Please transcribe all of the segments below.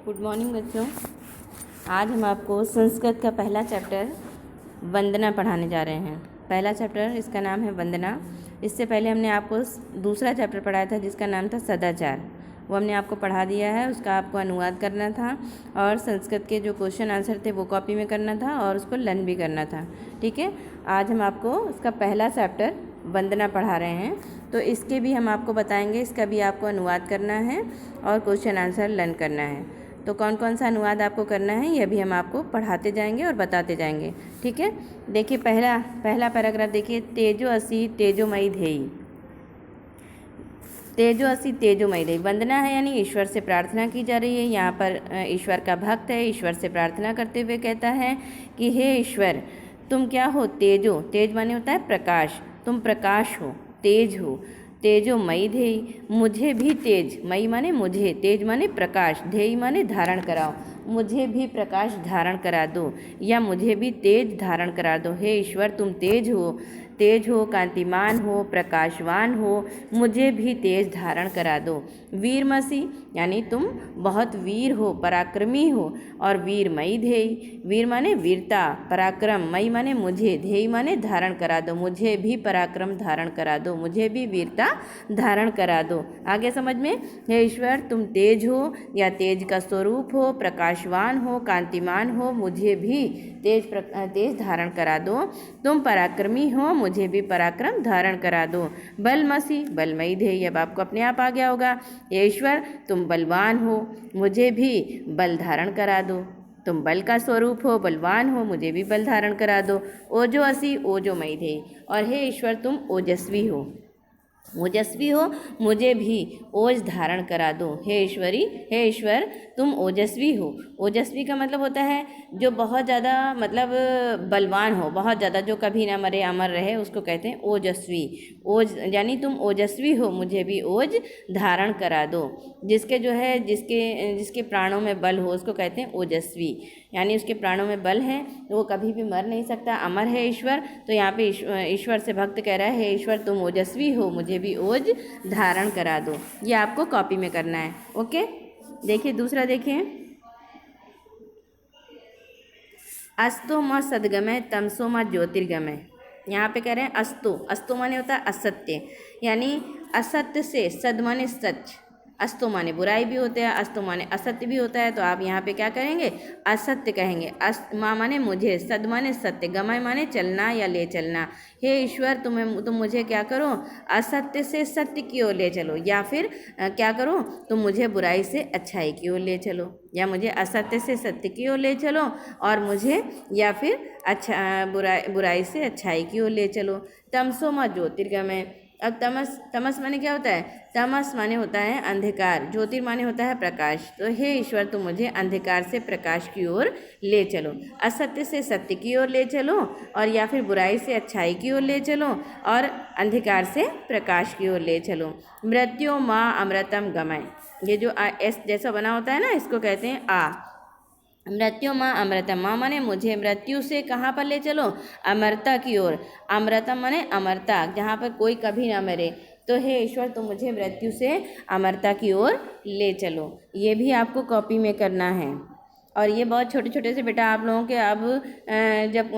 Good morning बच्चों। आज हम आपको संस्कृत का पहला चैप्टर वंदना पढ़ाने जा रहे हैं। पहला चैप्टर इसका नाम है वंदना। इससे पहले हमने आपको दूसरा चैप्टर पढ़ाया था जिसका नाम था सदाचार। वो हमने आपको पढ़ा दिया है। उसका आपको अनुवाद करना था और संस्कृत के जो क्वेश्चन आंसर थे वो कॉपी में करना था और उसको लर्न भी करना था। ठीक है, आज हम आपको उसका पहला चैप्टर वंदना पढ़ा रहे हैं, तो इसके भी हम आपको बताएंगे। इसका भी आपको अनुवाद करना है और क्वेश्चन आंसर लर्न करना है। तो कौन कौन सा अनुवाद आपको करना है यह भी हम आपको पढ़ाते जाएंगे और बताते जाएंगे। ठीक है, देखिए पहला पैराग्राफ देखिए। तेजो असी तेजोमयी धेयी। तेजो असी तेजोमयी धेयी वंदना है, यानी ईश्वर से प्रार्थना की जा रही है। यहाँ पर ईश्वर का भक्त है, ईश्वर से प्रार्थना करते हुए कहता है कि हे ईश्वर, तुम क्या हो? तेजो, तेज माने होता है प्रकाश, तुम प्रकाश हो, तेज हो। तेजो मई धेयी, मुझे भी तेज, मई माने मुझे, तेज माने प्रकाश, धेयी माने धारण कराओ, मुझे भी प्रकाश धारण करा दो या मुझे भी तेज धारण करा दो। हे ईश्वर, तुम तेज हो, कांतिमान हो, प्रकाशवान हो, मुझे भी तेज धारण करा दो। वीरमसी, यानी तुम बहुत वीर हो, पराक्रमी हो। और वीरमयी धेयी, वीर माने वीरता, पराक्रम, मई माने मुझे, धेयी माने धारण करा दो, मुझे भी पराक्रम धारण करा दो, मुझे भी वीरता धारण करा दो। आगे समझ में? हे ईश्वर, तुम तेज हो या तेज का स्वरूप हो, प्रकाशवान हो, कांतिमान हो, मुझे भी तेज धारण करा दो। तुम पराक्रमी हो, मुझे भी पराक्रम धारण करा दो। बलमसी, बलमयी धेयी, अब आपको अपने आप आ गया होगा। हे ईश्वर, तुम बलवान हो, मुझे भी बल धारण करा दो। तुम बल का स्वरूप हो, बलवान हो, मुझे भी बल धारण करा दो। ओजो असी ओजोमयी धेयी, और हे ईश्वर, तुम ओजस्वी हो, ओजस्वी हो, मुझे भी ओज धारण करा दो। हे ईश्वर, तुम ओजस्वी हो। ओजस्वी का मतलब होता है जो बहुत ज़्यादा, मतलब बलवान हो, बहुत ज़्यादा, जो कभी ना मरे अमर रहे, उसको कहते हैं ओजस्वी। ओज यानी तुम ओजस्वी हो, मुझे भी ओज धारण करा दो। जिसके जो है जिसके प्राणों में बल हो उसको कहते हैं ओजस्वी, यानी उसके प्राणों में बल है, वो कभी भी मर नहीं सकता, अमर है ईश्वर। तो यहाँ पे ईश्वर से भक्त कह रहा है, हे ईश्वर, तुम ओजस्वी हो, मुझे भी ओज धारण करा दो। ये आपको कॉपी में करना है। ओके, देखिए दूसरा देखिए। अस्तो माँ सदगमय तमसो माँ ज्योतिर्गमय। यहाँ पे कह रहे हैं अस्तो, अस्तो माने होता है असत्य, यानी असत्य से, सद माने सच, अस्तो माने बुराई भी होते हैं, अस्तो माने असत्य भी होता है। तो आप यहाँ पे क्या करेंगे? असत्य कहेंगे। माँ माने मुझे, सद माने सत्य, गमय माने चलना या ले चलना। हे ईश्वर, तुम मुझे क्या करो? असत्य से सत्य की ओर ले चलो, या फिर क्या करो? तुम मुझे बुराई से अच्छाई की ओर ले चलो, या मुझे असत्य से सत्य की ओर ले चलो, और मुझे या फिर बुराई से अच्छाई की ओर ले चलो। तमसो माँ ज्योतिर्गमय। अब तमस माने क्या होता है? तमस माने होता है अंधकार, ज्योतिर माने होता है प्रकाश। तो हे ईश्वर, तुम मुझे अंधकार से प्रकाश की ओर ले चलो, असत्य से सत्य की ओर ले चलो, और या फिर बुराई से अच्छाई की ओर ले चलो, और अंधकार से प्रकाश की ओर ले चलो। मृत्यो माँ अमृतम गमय। ये जो एस जैसा बना होता है ना, इसको कहते हैं आ। मृत्यु माँ अमृतम, माँ माने मुझे मृत्यु से कहाँ पर ले चलो? अमरता की ओर। अमृतम माने अमरता, जहाँ पर कोई कभी ना मरे। तो हे ईश्वर, तुम मुझे मृत्यु से अमरता की ओर ले चलो। ये भी आपको कॉपी में करना है। और ये बहुत छोटे छोटे से बेटा आप लोगों के अब जब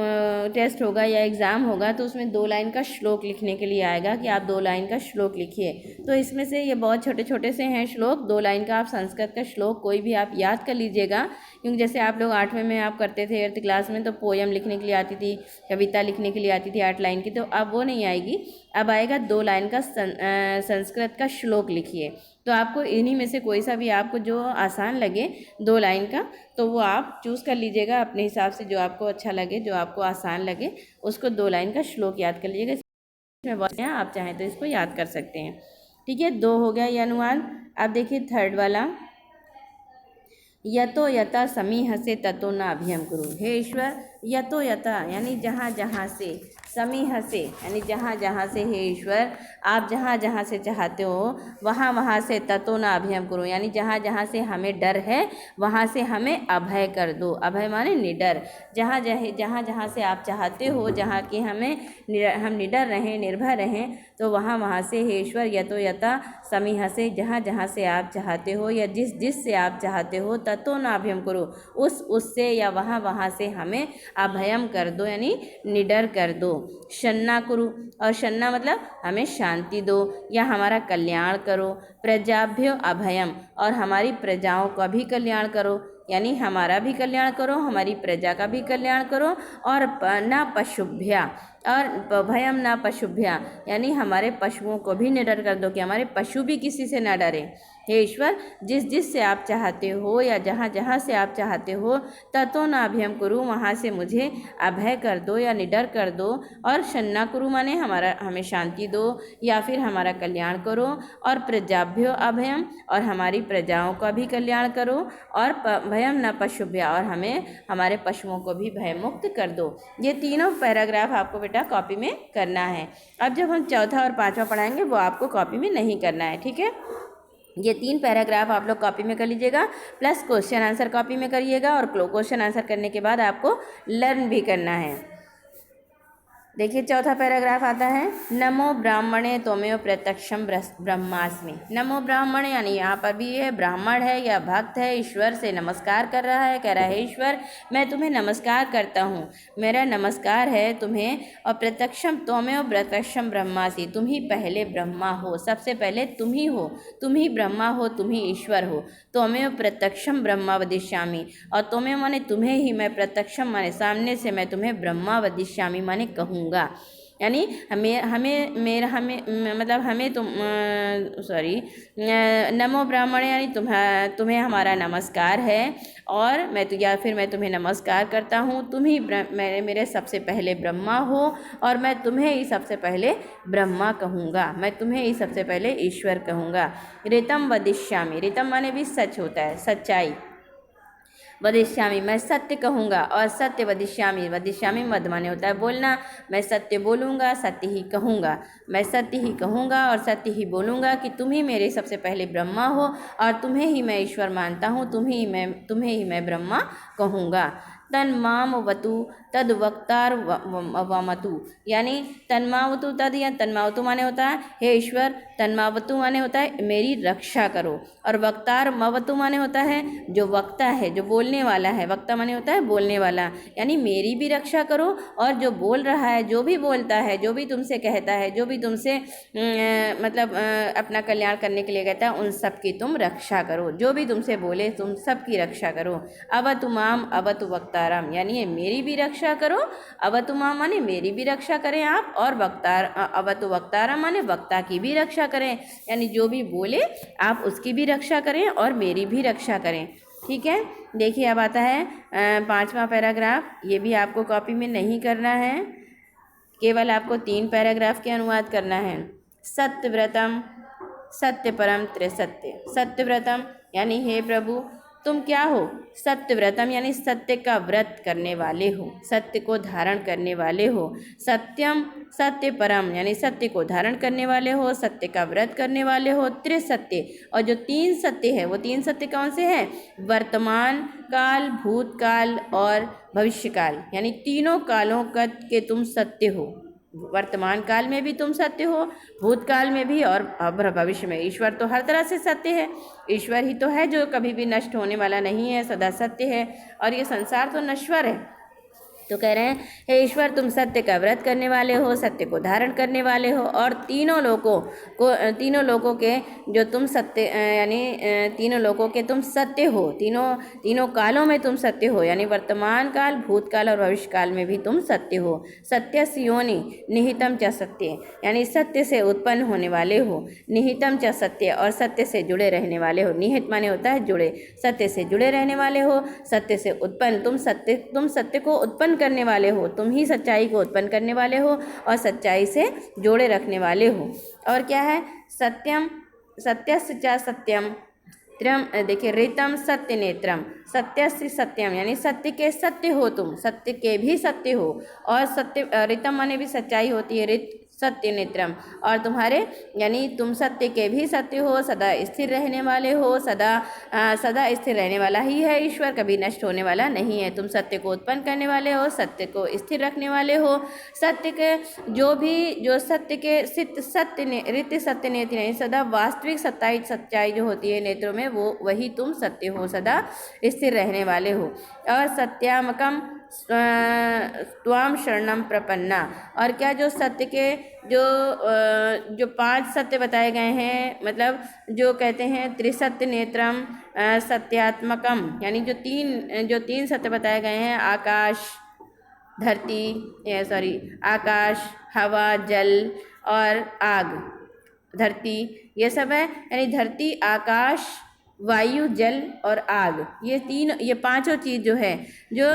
टेस्ट होगा या एग्ज़ाम होगा तो उसमें 2 लाइन का श्लोक लिखने के लिए आएगा कि आप 2 लाइन का श्लोक लिखिए। तो इसमें से ये बहुत छोटे छोटे से हैं श्लोक। 2 लाइन का आप संस्कृत का श्लोक कोई भी आप याद कर लीजिएगा, क्योंकि जैसे आप लोग 8वें में आप करते थे 8th क्लास में, तो पोयम लिखने के लिए आती थी, कविता लिखने के लिए आती थी 8 लाइन की। तो अब वो नहीं आएगी, अब आएगा 2 लाइन का संस्कृत का श्लोक लिखिए। तो आपको इन्हीं में से कोई सा भी आपको जो आसान लगे 2 लाइन का, तो वो आप चूज़ कर लीजिएगा अपने हिसाब से, जो आपको अच्छा लगे, जो आपको आसान लगे, उसको 2 लाइन का श्लोक याद कर लीजिएगा। इसमें बहुत हैं, आप चाहें तो इसको याद कर सकते हैं। ठीक है, 2 हो गया ये अनुवाद। अब देखिए 3rd वाला। यतो यथा समीह से ततो न अभियम करो। हे ईश्वर, यतो यथा यानी जहाँ जहाँ से, समीह से यानी जहाँ जहाँ से, हे ईश्वर आप जहाँ जहाँ से चाहते हो वहाँ वहाँ से, ततो न अभयम करो यानी जहाँ जहाँ से हमें डर है वहाँ से हमें अभय कर दो। अभय माने निडर। जहाँ जहाँ से आप चाहते हो, जहाँ कि हम निडर रहें, निर्भय रहें, तो वहाँ वहाँ से हे ईश्वर यतो यथा समीह से, जहाँ जहाँ से आप चाहते हो या जिस से आप चाहते हो, ततो न अभयम करो उससे या वहाँ वहाँ से हमें अभयम कर दो यानी निडर कर दो। शन्ना करो, और शन्ना मतलब हमें शांति दो या हमारा कल्याण करो। प्रजाभ्यो अभयम, और हमारी प्रजाओं का भी कल्याण करो यानी हमारा भी कल्याण करो, हमारी प्रजा का भी कल्याण करो। और न पशुभ्या, और भयम न पशुभ्या यानी हमारे पशुओं को भी निडर कर दो कि हमारे पशु भी किसी से न डरे। हे ईश्वर जिस से आप चाहते हो या जहाँ जहाँ से आप चाहते हो, ततो न अभयम करूँ वहाँ से मुझे अभय कर दो या निडर कर दो। और शन्ना करूँ माने हमें शांति दो या फिर हमारा कल्याण करो। और प्रजाभ्यो अभयम, और हमारी प्रजाओं का भी कल्याण करो। और भयम न पशुभ्या, और हमें हमारे पशुओं को भी भयमुक्त कर दो। ये तीनों पैराग्राफ आपको बेटा कॉपी में करना है। अब जब हम चौथा और पाँचवा पढ़ाएंगे वो आपको कॉपी में नहीं करना है, ठीक है। ये 3 पैराग्राफ आप लोग कॉपी में कर लीजिएगा, प्लस क्वेश्चन आंसर कॉपी में करिएगा। और क्वेश्चन आंसर करने के बाद आपको लर्न भी करना है। देखिए चौथा पैराग्राफ आता है, नमो ब्राह्मणे त्वमेव प्रत्यक्षम ब्रह्मास्मि। नमो ब्राह्मण यानी यहाँ पर भी ये ब्राह्मण है या भक्त है, ईश्वर से नमस्कार कर रहा है, कह रहा है ईश्वर मैं तुम्हें नमस्कार करता हूँ, मेरा नमस्कार है तुम्हें। और प्रत्यक्षम त्वमेव प्रत्यक्षम ब्रह्मासि, तुम ही पहले ब्रह्मा हो, सबसे पहले तुम ही हो, तुम ही ब्रह्मा हो, तुम ही ईश्वर हो। त्वमेव प्रत्यक्षम ब्रह्मा वदिष्यामि, और त्वमेव माने तुम्हें ही, मैं प्रत्यक्षम माने सामने से, मैं तुम्हें ब्रह्मा वदिष्यामि माने कहूँगा। यानी हमें तुम नमो ब्राह्मण यानी तुम्हें हमारा नमस्कार है। और मैं तुम्हें नमस्कार करता हूँ, तुम ही मेरे सबसे पहले ब्रह्मा हो, और मैं तुम्हें ही सबसे पहले ब्रह्मा कहूँगा, मैं तुम्हें ही सबसे पहले ईश्वर कहूँगा। ऋतम वदिष्यामि, ऋतम माने भी सच होता है, सच्चाई। वदिष्यामि मैं सत्य कहूँगा, और सत्य वदिष्यामि, वदिष्यामि मद माने होता है बोलना, मैं सत्य बोलूँगा, सत्य ही कहूँगा, मैं सत्य ही कहूँगा और सत्य ही बोलूँगा कि तुम ही मेरे सबसे पहले ब्रह्मा हो, और तुम्हें ही मैं ईश्वर मानता हूँ, तुम्हें ही मैं ब्रह्मा कहूँगा। तन्मामवतु तद वक्तार वमतु, यानी तन्मावतु तद या तन्मावतु माने होता है हे ईश्वर, तन्मावतु माने होता है मेरी रक्षा करो, और वक्तार मवतु माने होता है जो वक्ता है, जो बोलने वाला है, वक्ता माने होता है बोलने वाला, यानी मेरी भी रक्षा करो, और जो बोल रहा है, जो भी बोलता है, जो भी तुमसे कहता है, जो भी तुमसे अपना कल्याण करने के लिए कहता है, उन सब की तुम रक्षा करो, जो भी तुमसे बोले तुम सब की रक्षा करो। अवतु माम अवतु वक्ताराम, यानी मेरी भी रक्षा करो, अवतु माम माने मेरी भी रक्षा करें आप, और अवतु वक्ताराम माने वक्ता की भी रक्षा करें, यानी जो भी बोले आप उसकी भी रक्षा करें और मेरी भी रक्षा करें, ठीक है। देखिए अब आता है 5वां पैराग्राफ, ये भी आपको कॉपी में नहीं करना है, केवल आपको 3 पैराग्राफ के अनुवाद करना है। सत्यव्रतम सत्यपरम त्रिसत्य, सत्यव्रतम यानी हे प्रभु तुम क्या हो, सत्यव्रतम यानी सत्य का व्रत करने वाले हो, सत्य को धारण करने वाले हो। सत्यम सत्य परम यानी सत्य को धारण करने वाले हो, सत्य का व्रत करने वाले हो। त्रिसत्य, और जो 3 सत्य है वो 3 सत्य कौन से हैं, वर्तमान काल, भूतकाल और भविष्यकाल, यानी तीनों कालों के तुम सत्य हो। वर्तमान काल में भी तुम सत्य हो, भूतकाल में भी और भविष्य में। ईश्वर तो हर तरह से सत्य है, ईश्वर ही तो है जो कभी भी नष्ट होने वाला नहीं है, सदा सत्य है, और ये संसार तो नश्वर है। तो कह रहे हैं हे ईश्वर तुम सत्य का व्रत करने वाले हो, सत्य को धारण करने वाले हो, और तीनों लोगों के जो तुम सत्य यानी तीनों लोगों के तुम सत्य हो, तीनों कालों में तुम सत्य हो, यानी वर्तमान काल, भूतकाल और भविष्य काल में भी तुम सत्य हो। सत्यस्य योनि निहितम च सत्य, यानी सत्य से उत्पन्न होने वाले हो, निहितम च सत्य और सत्य से जुड़े रहने वाले हो। निहित माने होता है जुड़े, सत्य से जुड़े रहने वाले हो, सत्य से उत्पन्न, तुम सत्य को उत्पन्न करने वाले हो, तुम ही सच्चाई को उत्पन्न करने वाले हो और सच्चाई से जोड़े रखने वाले हो। और क्या है, सत्यम सत्यस्य च सत्यम, त्रम देखिए ऋतम सत्य नेत्रम, सत्यस्य सत्यम यानी सत्य के सत्य हो, तुम सत्य के भी सत्य हो। और सत्य ऋतम माने भी सच्चाई होती है, ऋत सत्य नेत्रम, और तुम्हारे यानी तुम सत्य के भी सत्य हो, सदा स्थिर रहने वाले हो। सदा स्थिर रहने वाला ही है ईश्वर, कभी नष्ट होने वाला नहीं है। तुम सत्य को उत्पन्न करने वाले हो, सत्य को स्थिर रखने वाले हो। सत्य के जो सत्य के ऋत सत्य नेत्र नहीं, सदा वास्तविक सच्चाई जो होती है नेत्रों में, वो वही तुम सत्य हो, सदा स्थिर रहने वाले हो। और सत्यामकम त्वाम शरणम प्रपन्ना, और क्या जो सत्य के जो 5 सत्य बताए गए हैं, मतलब जो कहते हैं त्रिसत्य नेत्रम सत्यात्मकम, यानी जो तीन सत्य बताए गए हैं, आकाश आकाश, हवा, जल और आग, धरती, ये सब है। यानी धरती, आकाश, वायु, जल और आग, ये पांचों चीज़ जो है जो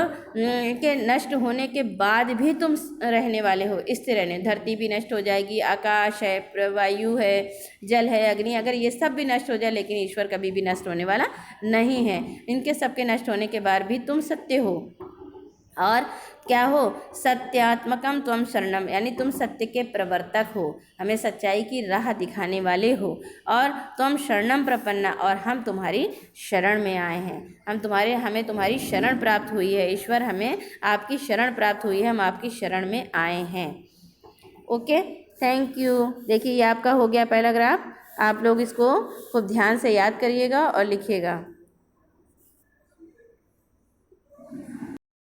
के नष्ट होने के बाद भी तुम रहने वाले हो, स्थिर रहने। धरती भी नष्ट हो जाएगी, आकाश है, वायु है, जल है, अग्नि, अगर ये सब भी नष्ट हो जाए, लेकिन ईश्वर कभी भी नष्ट होने वाला नहीं है। इनके सबके नष्ट होने के बाद भी तुम सत्य हो। और क्या हो? सत्यात्मकम त्वम शरणम, यानी तुम सत्य के प्रवर्तक हो, हमें सच्चाई की राह दिखाने वाले हो। और त्वम शरणम प्रपन्ना, और हम तुम्हारी शरण में आए हैं, हमें तुम्हारी शरण प्राप्त हुई है ईश्वर, हमें आपकी शरण प्राप्त हुई है, हम आपकी शरण में आए हैं। Okay, thank you. देखिए ये आपका हो गया पहला ग्राफ, आप लोग इसको खूब ध्यान से याद करिएगा और लिखिएगा।